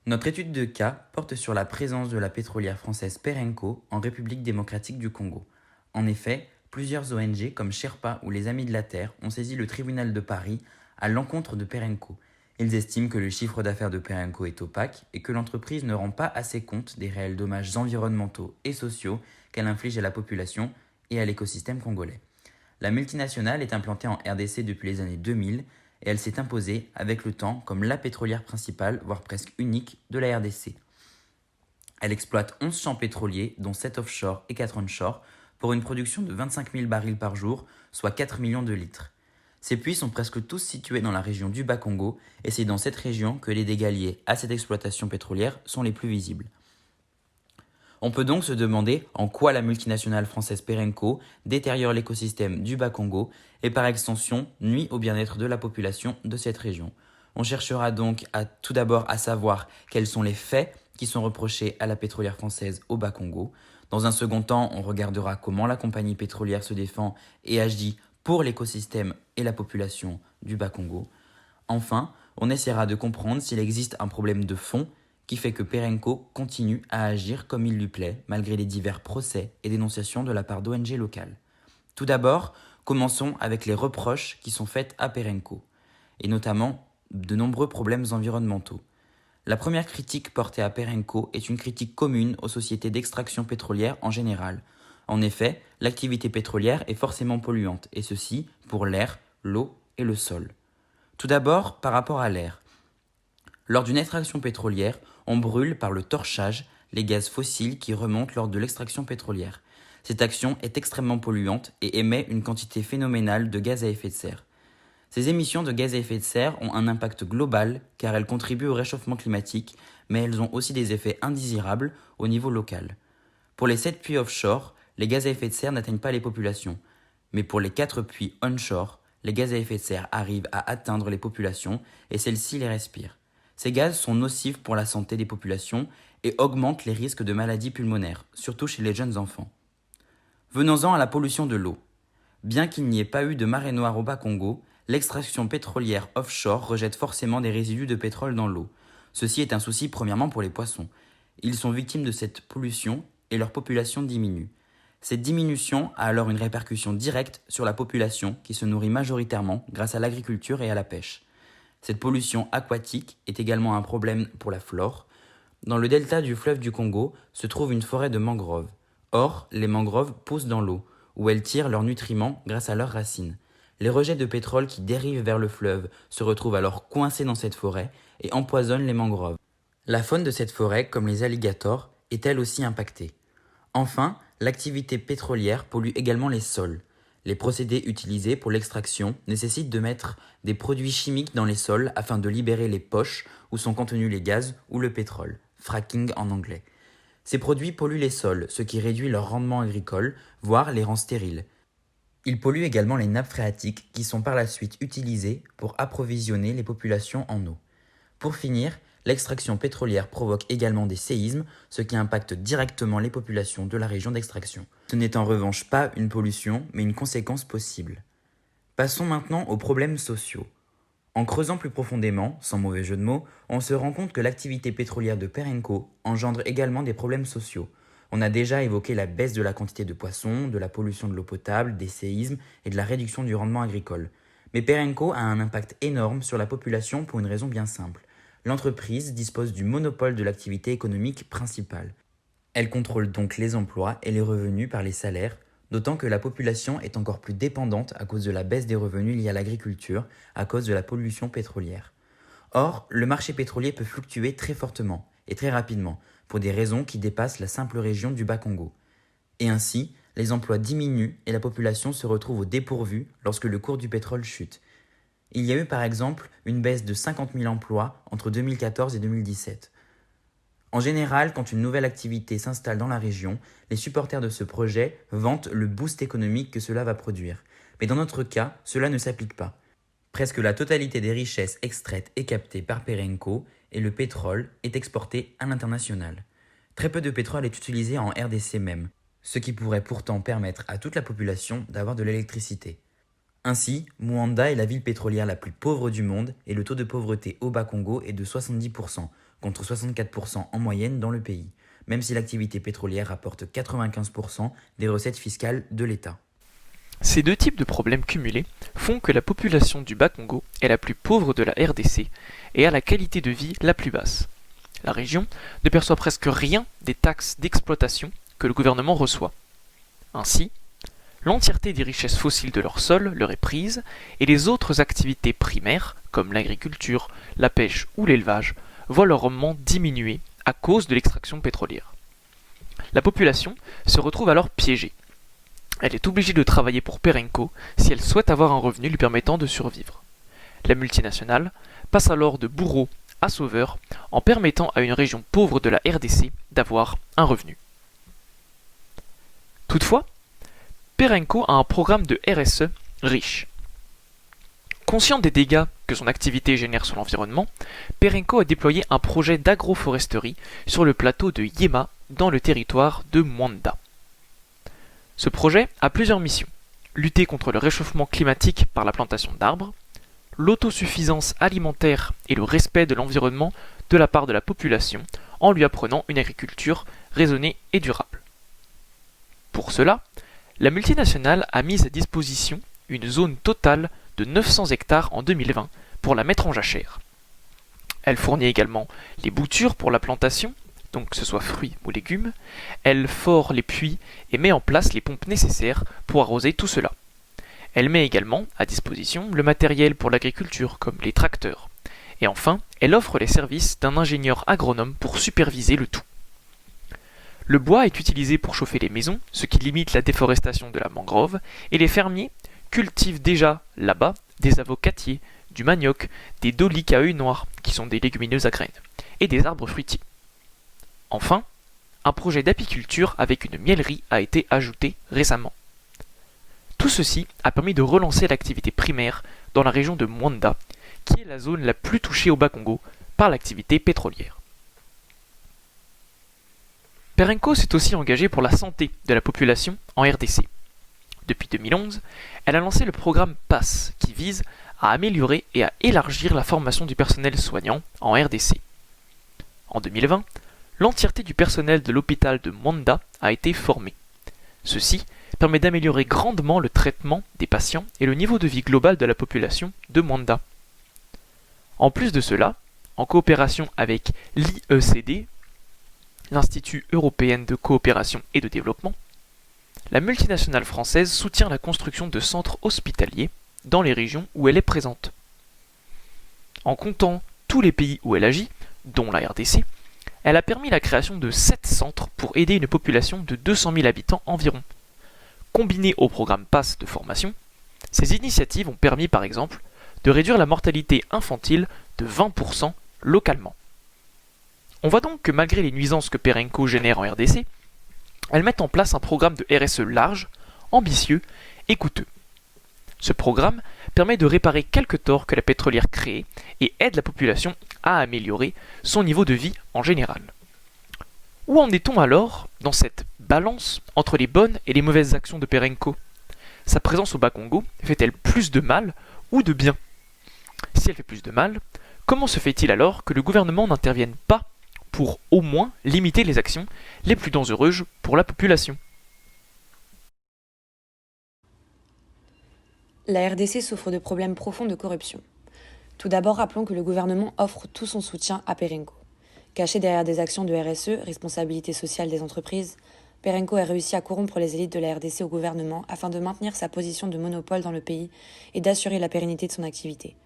Notre étude de cas porte sur la présence de la pétrolière française Perenco en République démocratique du Congo. En effet, plusieurs ONG comme Sherpa ou les Amis de la Terre ont saisi le tribunal de Paris à l'encontre de Perenco. Ils estiment que le chiffre d'affaires de Perenco est opaque et que l'entreprise ne rend pas assez compte des réels dommages environnementaux et sociaux qu'elle inflige à la population et à l'écosystème congolais. La multinationale est implantée en RDC depuis les années 2000 et elle s'est imposée avec le temps comme la pétrolière principale, voire presque unique, de la RDC. Elle exploite 11 champs pétroliers, dont 7 offshore et 4 onshore, pour une production de 25 000 barils par jour, soit 4 millions de litres. Ces puits sont presque tous situés dans la région du Bas-Congo et c'est dans cette région que les dégâts liés à cette exploitation pétrolière sont les plus visibles. On peut donc se demander en quoi la multinationale française Perenco détériore l'écosystème du Bas-Congo et par extension nuit au bien-être de la population de cette région. On cherchera donc tout d'abord à savoir quels sont les faits qui sont reprochés à la pétrolière française au Bas-Congo. Dans un second temps, on regardera comment la compagnie pétrolière se défend et agit pour l'écosystème et la population du Bas-Congo. Enfin, on essaiera de comprendre s'il existe un problème de fond qui fait que Perenco continue à agir comme il lui plaît, malgré les divers procès et dénonciations de la part d'ONG locales. Tout d'abord, commençons avec les reproches qui sont faits à Perenco, et notamment de nombreux problèmes environnementaux. La première critique portée à Perenco est une critique commune aux sociétés d'extraction pétrolière en général. En effet, l'activité pétrolière est forcément polluante, et ceci pour l'air, l'eau et le sol. Tout d'abord, par rapport à l'air. Lors d'une extraction pétrolière, on brûle par le torchage les gaz fossiles qui remontent lors de l'extraction pétrolière. Cette action est extrêmement polluante et émet une quantité phénoménale de gaz à effet de serre. Ces émissions de gaz à effet de serre ont un impact global car elles contribuent au réchauffement climatique, mais elles ont aussi des effets indésirables au niveau local. Pour les 7 puits offshore, les gaz à effet de serre n'atteignent pas les populations. Mais pour les 4 puits onshore, les gaz à effet de serre arrivent à atteindre les populations et celles-ci les respirent. Ces gaz sont nocifs pour la santé des populations et augmentent les risques de maladies pulmonaires, surtout chez les jeunes enfants. Venons-en à la pollution de l'eau. Bien qu'il n'y ait pas eu de marée noire au Bas-Congo, l'extraction pétrolière offshore rejette forcément des résidus de pétrole dans l'eau. Ceci est un souci premièrement pour les poissons. Ils sont victimes de cette pollution et leur population diminue. Cette diminution a alors une répercussion directe sur la population qui se nourrit majoritairement grâce à l'agriculture et à la pêche. Cette pollution aquatique est également un problème pour la flore. Dans le delta du fleuve du Congo se trouve une forêt de mangroves. Or, les mangroves poussent dans l'eau, où elles tirent leurs nutriments grâce à leurs racines. Les rejets de pétrole qui dérivent vers le fleuve se retrouvent alors coincés dans cette forêt et empoisonnent les mangroves. La faune de cette forêt, comme les alligators, est elle aussi impactée. Enfin, l'activité pétrolière pollue également les sols. Les procédés utilisés pour l'extraction nécessitent de mettre des produits chimiques dans les sols afin de libérer les poches où sont contenus les gaz ou le pétrole, fracking en anglais. Ces produits polluent les sols, ce qui réduit leur rendement agricole, voire les rend stériles. Ils polluent également les nappes phréatiques qui sont par la suite utilisées pour approvisionner les populations en eau. Pour finir, l'extraction pétrolière provoque également des séismes, ce qui impacte directement les populations de la région d'extraction. Ce n'est en revanche pas une pollution, mais une conséquence possible. Passons maintenant aux problèmes sociaux. En creusant plus profondément, sans mauvais jeu de mots, on se rend compte que l'activité pétrolière de Perenco engendre également des problèmes sociaux. On a déjà évoqué la baisse de la quantité de poissons, de la pollution de l'eau potable, des séismes et de la réduction du rendement agricole. Mais Perenco a un impact énorme sur la population pour une raison bien simple. L'entreprise dispose du monopole de l'activité économique principale. Elle contrôle donc les emplois et les revenus par les salaires, d'autant que la population est encore plus dépendante à cause de la baisse des revenus liés à l'agriculture, à cause de la pollution pétrolière. Or, le marché pétrolier peut fluctuer très fortement et très rapidement, pour des raisons qui dépassent la simple région du Bas-Congo. Et ainsi, les emplois diminuent et la population se retrouve au dépourvu lorsque le cours du pétrole chute. Il y a eu par exemple une baisse de 50 000 emplois entre 2014 et 2017. En général, quand une nouvelle activité s'installe dans la région, les supporters de ce projet vantent le boost économique que cela va produire. Mais dans notre cas, cela ne s'applique pas. Presque la totalité des richesses extraites est captée par Perenco et le pétrole est exporté à l'international. Très peu de pétrole est utilisé en RDC même, ce qui pourrait pourtant permettre à toute la population d'avoir de l'électricité. Ainsi, Muanda est la ville pétrolière la plus pauvre du monde et le taux de pauvreté au Bas-Congo est de 70%, contre 64% en moyenne dans le pays, même si l'activité pétrolière rapporte 95% des recettes fiscales de l'État. Ces deux types de problèmes cumulés font que la population du Bas-Congo est la plus pauvre de la RDC et a la qualité de vie la plus basse. La région ne perçoit presque rien des taxes d'exploitation que le gouvernement reçoit. Ainsi, l'entièreté des richesses fossiles de leur sol leur est prise et les autres activités primaires, comme l'agriculture, la pêche ou l'élevage, voient leur rendement diminuer à cause de l'extraction pétrolière. La population se retrouve alors piégée. Elle est obligée de travailler pour Perenco si elle souhaite avoir un revenu lui permettant de survivre. La multinationale passe alors de bourreau à sauveur en permettant à une région pauvre de la RDC d'avoir un revenu. Toutefois, Perenco a un programme de RSE riche. Conscient des dégâts que son activité génère sur l'environnement, Perenco a déployé un projet d'agroforesterie sur le plateau de Yema dans le territoire de Mwanda. Ce projet a plusieurs missions: lutter contre le réchauffement climatique par la plantation d'arbres, l'autosuffisance alimentaire et le respect de l'environnement de la part de la population en lui apprenant une agriculture raisonnée et durable. Pour cela, la multinationale a mis à disposition une zone totale de 900 hectares en 2020 pour la mettre en jachère. Elle fournit également les boutures pour la plantation, donc que ce soit fruits ou légumes, elle fore les puits et met en place les pompes nécessaires pour arroser tout cela. Elle met également à disposition le matériel pour l'agriculture, comme les tracteurs. Et enfin, elle offre les services d'un ingénieur agronome pour superviser le tout. Le bois est utilisé pour chauffer les maisons, ce qui limite la déforestation de la mangrove, et les fermiers cultivent déjà là-bas des avocatiers, du manioc, des doliques à œilles noirs, qui sont des légumineuses à graines, et des arbres fruitiers. Enfin, un projet d'apiculture avec une miellerie a été ajouté récemment. Tout ceci a permis de relancer l'activité primaire dans la région de Mwanda, qui est la zone la plus touchée au Bas-Congo par l'activité pétrolière. Perenco s'est aussi engagée pour la santé de la population en RDC. Depuis 2011, elle a lancé le programme PASS, qui vise à améliorer et à élargir la formation du personnel soignant en RDC. En 2020, l'entièreté du personnel de l'hôpital de Mwanda a été formée. Ceci permet d'améliorer grandement le traitement des patients et le niveau de vie global de la population de Mwanda. En plus de cela, en coopération avec l'IECD, l'Institut européen de coopération et de développement, la multinationale française soutient la construction de centres hospitaliers dans les régions où elle est présente. En comptant tous les pays où elle agit, dont la RDC, elle a permis la création de 7 centres pour aider une population de 200 000 habitants environ. Combinées au programme PASS de formation, ces initiatives ont permis par exemple de réduire la mortalité infantile de 20% localement. On voit donc que malgré les nuisances que Perenco génère en RDC, elles mettent en place un programme de RSE large, ambitieux et coûteux. Ce programme permet de réparer quelques torts que la pétrolière crée et aide la population à améliorer son niveau de vie en général. Où en est-on alors dans cette balance entre les bonnes et les mauvaises actions de Perenco? Sa présence au Bas-Congo fait-elle plus de mal ou de bien? Si elle fait plus de mal, comment se fait-il alors que le gouvernement n'intervienne pas pour au moins limiter les actions les plus dangereuses pour la population? La RDC souffre de problèmes profonds de corruption. Tout d'abord, rappelons que le gouvernement offre tout son soutien à Perenco. Caché derrière des actions de RSE, responsabilité sociale des entreprises, Perenco a réussi à corrompre les élites de la RDC au gouvernement afin de maintenir sa position de monopole dans le pays et d'assurer la pérennité de son activité.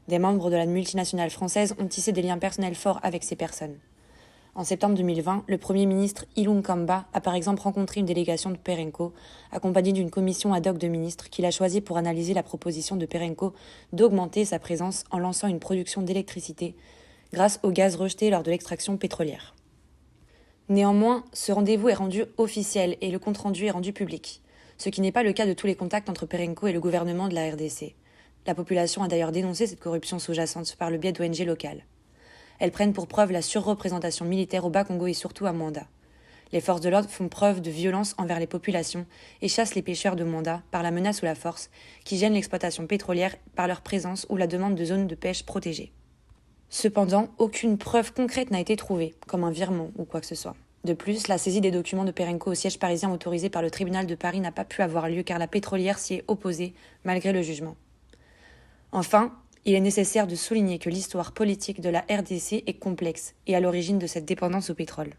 Des membres de la multinationale française ont tissé des liens personnels forts avec ces personnes. En septembre 2020, le Premier ministre Ilunga Kamba a par exemple rencontré une délégation de Perenco, accompagnée d'une commission ad hoc de ministres qu'il a choisie pour analyser la proposition de Perenco d'augmenter sa présence en lançant une production d'électricité grâce au gaz rejeté lors de l'extraction pétrolière. Néanmoins, ce rendez-vous est rendu officiel et le compte-rendu est rendu public, ce qui n'est pas le cas de tous les contacts entre Perenco et le gouvernement de la RDC. La population a d'ailleurs dénoncé cette corruption sous-jacente par le biais d'ONG locales. Elles prennent pour preuve la surreprésentation militaire au Bas-Congo et surtout à Mwanda. Les forces de l'ordre font preuve de violence envers les populations et chassent les pêcheurs de Mwanda par la menace ou la force, qui gênent l'exploitation pétrolière par leur présence ou la demande de zones de pêche protégées. Cependant, aucune preuve concrète n'a été trouvée, comme un virement ou quoi que ce soit. De plus, la saisie des documents de Perenco au siège parisien autorisée par le tribunal de Paris n'a pas pu avoir lieu car la pétrolière s'y est opposée, malgré le jugement. Enfin, il est nécessaire de souligner que l'histoire politique de la RDC est complexe et à l'origine de cette dépendance au pétrole.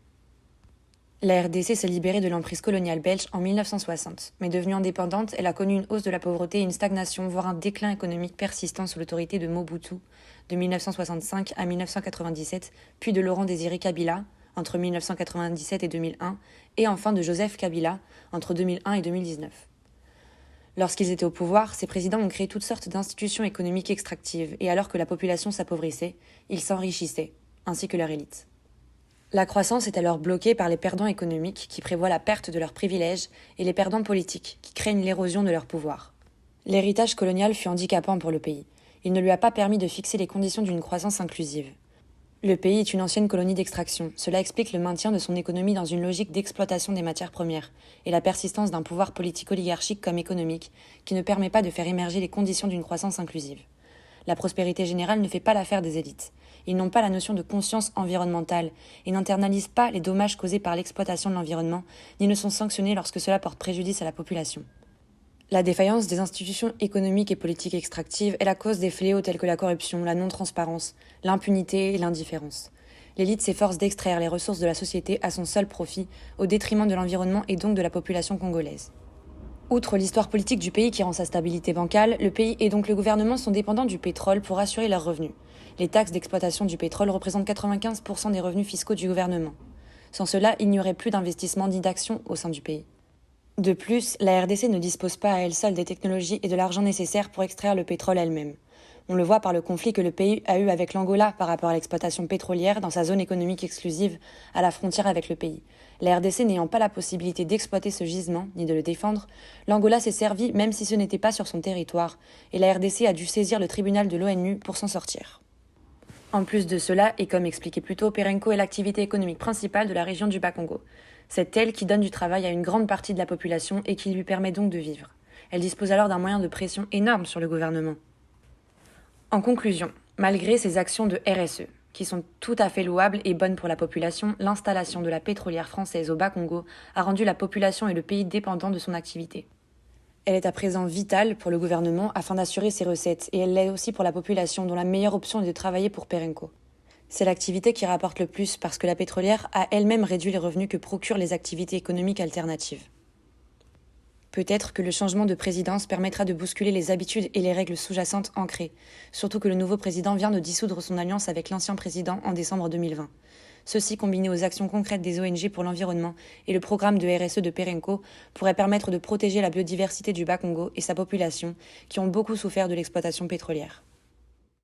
La RDC s'est libérée de l'emprise coloniale belge en 1960, mais devenue indépendante, elle a connu une hausse de la pauvreté et une stagnation, voire un déclin économique persistant sous l'autorité de Mobutu, de 1965 à 1997, puis de Laurent Désiré Kabila, entre 1997 et 2001, et enfin de Joseph Kabila, entre 2001 et 2019. Lorsqu'ils étaient au pouvoir, ces présidents ont créé toutes sortes d'institutions économiques extractives, et alors que la population s'appauvrissait, ils s'enrichissaient, ainsi que leur élite. La croissance est alors bloquée par les perdants économiques qui prévoient la perte de leurs privilèges et les perdants politiques qui craignent l'érosion de leur pouvoir. L'héritage colonial fut handicapant pour le pays. Il ne lui a pas permis de fixer les conditions d'une croissance inclusive. Le pays est une ancienne colonie d'extraction. Cela explique le maintien de son économie dans une logique d'exploitation des matières premières et la persistance d'un pouvoir politique oligarchique comme économique qui ne permet pas de faire émerger les conditions d'une croissance inclusive. La prospérité générale ne fait pas l'affaire des élites. Ils n'ont pas la notion de conscience environnementale et n'internalisent pas les dommages causés par l'exploitation de l'environnement, ni ne sont sanctionnés lorsque cela porte préjudice à la population. La défaillance des institutions économiques et politiques extractives est la cause des fléaux tels que la corruption, la non-transparence, l'impunité et l'indifférence. L'élite s'efforce d'extraire les ressources de la société à son seul profit, au détriment de l'environnement et donc de la population congolaise. Outre l'histoire politique du pays qui rend sa stabilité bancale, le pays et donc le gouvernement sont dépendants du pétrole pour assurer leurs revenus. Les taxes d'exploitation du pétrole représentent 95% des revenus fiscaux du gouvernement. Sans cela, il n'y aurait plus d'investissement ni d'action au sein du pays. De plus, la RDC ne dispose pas à elle seule des technologies et de l'argent nécessaires pour extraire le pétrole elle-même. On le voit par le conflit que le pays a eu avec l'Angola par rapport à l'exploitation pétrolière dans sa zone économique exclusive à la frontière avec le pays. La RDC n'ayant pas la possibilité d'exploiter ce gisement, ni de le défendre, l'Angola s'est servi même si ce n'était pas sur son territoire, et la RDC a dû saisir le tribunal de l'ONU pour s'en sortir. En plus de cela, et comme expliqué plus tôt, Perenco est l'activité économique principale de la région du Bas-Congo. C'est elle qui donne du travail à une grande partie de la population et qui lui permet donc de vivre. Elle dispose alors d'un moyen de pression énorme sur le gouvernement. En conclusion, malgré ces actions de RSE, qui sont tout à fait louables et bonnes pour la population, l'installation de la pétrolière française au Bas-Congo a rendu la population et le pays dépendants de son activité. Elle est à présent vitale pour le gouvernement afin d'assurer ses recettes et elle l'est aussi pour la population dont la meilleure option est de travailler pour Perenco. C'est l'activité qui rapporte le plus parce que la pétrolière a elle-même réduit les revenus que procurent les activités économiques alternatives. Peut-être que le changement de présidence permettra de bousculer les habitudes et les règles sous-jacentes ancrées, surtout que le nouveau président vient de dissoudre son alliance avec l'ancien président en décembre 2020. Ceci, combiné aux actions concrètes des ONG pour l'environnement et le programme de RSE de Perenco, pourrait permettre de protéger la biodiversité du Bas-Congo et sa population, qui ont beaucoup souffert de l'exploitation pétrolière.